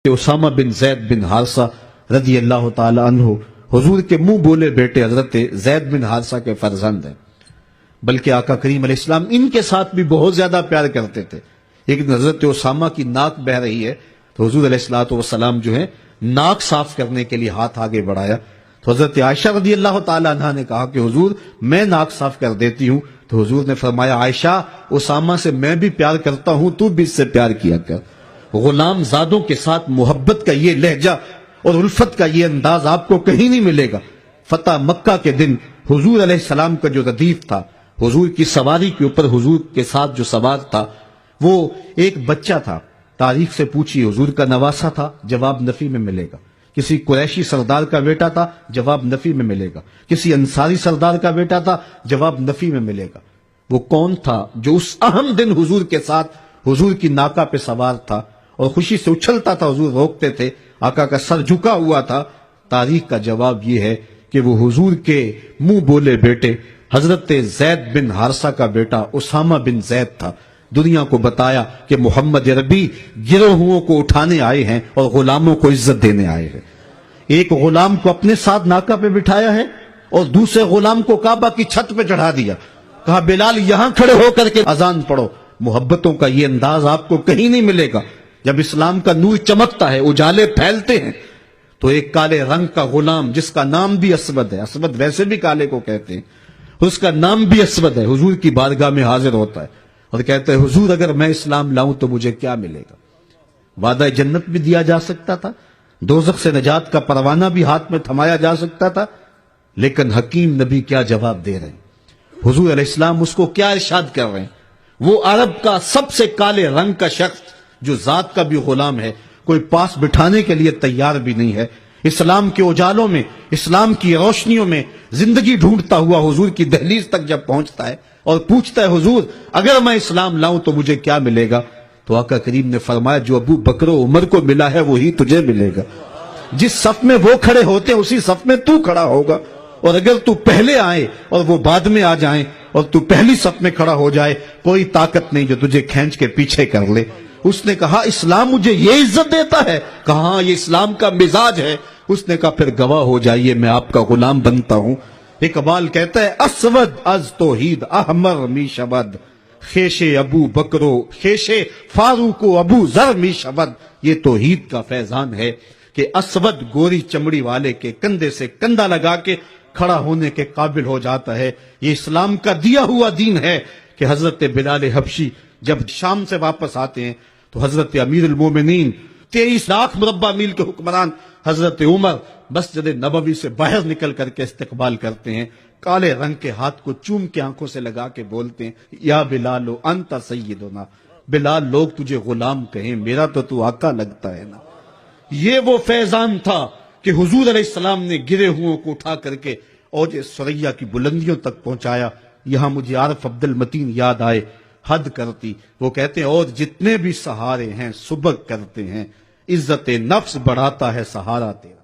اسامہ بن زید بن حارثہ رضی اللہ تعالی عنہ حضور کے منہ بولے بیٹے حضرت زید بن حارثہ کے فرزند ہیں، بلکہ آقا کریم علیہ السلام ان کے ساتھ بھی بہت زیادہ پیار کرتے تھے۔ ایک دن حضرت اسامہ کی ناک بہ رہی ہے تو حضور علیہ السلام جو ہے ناک صاف کرنے کے لیے ہاتھ آگے بڑھایا تو حضرت عائشہ رضی اللہ تعالی عنہ نے کہا کہ حضور میں ناک صاف کر دیتی ہوں، تو حضور نے فرمایا عائشہ اسامہ سے میں بھی پیار کرتا ہوں، تو بھی اس سے پیار کیا کر۔ غلام زادوں کے ساتھ محبت کا یہ لہجہ اور الفت کا یہ انداز آپ کو کہیں نہیں ملے گا۔ فتح مکہ کے دن حضور علیہ السلام کا جو ردیف تھا، حضور کی سواری کے اوپر حضور کے ساتھ جو سوار تھا وہ ایک بچہ تھا۔ تاریخ سے پوچھیے حضور کا نواسا تھا، جواب نفی میں ملے گا۔ کسی قریشی سردار کا بیٹا تھا، جواب نفی میں ملے گا۔ کسی انصاری سردار کا بیٹا تھا، جواب نفی میں ملے گا۔ وہ کون تھا جو اس اہم دن حضور کے ساتھ حضور کی ناکہ پہ سوار تھا اور خوشی سے اچھلتا تھا، حضور روکتے تھے، آقا کا سر جھکا ہوا تھا؟ تاریخ کا جواب یہ ہے کہ وہ حضور کے منہ بولے بیٹے حضرت زید بن حارثہ کا بیٹا اسامہ بن زید تھا۔ دنیا کو بتایا کہ محمد عربی گروہوں کو اٹھانے آئے ہیں اور غلاموں کو عزت دینے آئے ہیں۔ ایک غلام کو اپنے ساتھ ناکہ پہ بٹھایا ہے اور دوسرے غلام کو کعبہ کی چھت پہ چڑھا دیا، کہا بلال یہاں کھڑے ہو کر کے اذان پڑھو۔ محبتوں کا یہ انداز آپ کو کہیں نہیں ملے گا۔ جب اسلام کا نور چمکتا ہے، اجالے پھیلتے ہیں، تو ایک کالے رنگ کا غلام جس کا نام بھی اسود ہے، اسود ویسے بھی کالے کو کہتے ہیں، اس کا نام بھی اسود ہے، حضور کی بارگاہ میں حاضر ہوتا ہے اور کہتا ہے حضور اگر میں اسلام لاؤں تو مجھے کیا ملے گا؟ وعدہ جنت بھی دیا جا سکتا تھا، دوزخ سے نجات کا پروانہ بھی ہاتھ میں تھمایا جا سکتا تھا، لیکن حکیم نبی کیا جواب دے رہے ہیں؟ حضور علیہ السلام اس کو کیا ارشاد کر رہے ہیں؟ وہ عرب کا سب سے کالے رنگ کا شخص جو ذات کا بھی غلام ہے، کوئی پاس بٹھانے کے لیے تیار بھی نہیں ہے، اسلام کے اجالوں میں، اسلام کی روشنیوں میں زندگی ڈھونڈتا ہوا حضور کی دہلیز تک جب پہنچتا ہے اور پوچھتا ہے حضور اگر میں اسلام لاؤں تو مجھے کیا ملے گا؟ تو آقا کریم نے فرمایا جو ابو بکر و عمر کو ملا ہے وہی تجھے ملے گا۔ جس صف میں وہ کھڑے ہوتے ہیں اسی صف میں تو کھڑا ہوگا، اور اگر تو پہلے آئے اور وہ بعد میں آ جائیں اور تو پہلی صف میں کھڑا ہو جائے، کوئی طاقت نہیں جو تجھے کھینچ کے پیچھے کر لے۔ اس نے کہا اسلام مجھے یہ عزت دیتا ہے؟ کہا ہاں یہ اسلام کا مزاج ہے۔ اس نے کہا پھر گواہ ہو جائیے میں آپ کا غلام بنتا ہوں۔ اقبال کہتا ہے اسود از توحید احمر می شود، خیش ابو بکرو خیش فاروق و ابو ذر می شود۔ یہ توحید کا فیضان ہے کہ اسود گوری چمڑی والے کے کندھے سے کندھا لگا کے کھڑا ہونے کے قابل ہو جاتا ہے۔ یہ اسلام کا دیا ہوا دین ہے کہ حضرت بلال حبشی جب شام سے واپس آتے ہیں تو حضرت امیر المومنین 23 لاکھ مربع میل کے حکمران حضرت عمر مسجد نبوی سے باہر نکل کر کے استقبال کرتے ہیں، کالے رنگ کے ہاتھ کو چوم کے آنکھوں سے لگا کے بولتے ہیں یا بلال انت سیدنا، بلال لوگ تجھے غلام کہیں، میرا تو آقا لگتا ہے نا۔ یہ وہ فیضان تھا کہ حضور علیہ السلام نے گرے ہوئوں کو اٹھا کر کے اوج ثریا کی بلندیوں تک پہنچایا۔ یہاں مجھے عارف عبد المتین یاد آئے، حد کرتی، وہ کہتے ہیں اور جتنے بھی سہارے ہیں سبق کرتے ہیں، عزت نفس بڑھاتا ہے سہارا تیرا۔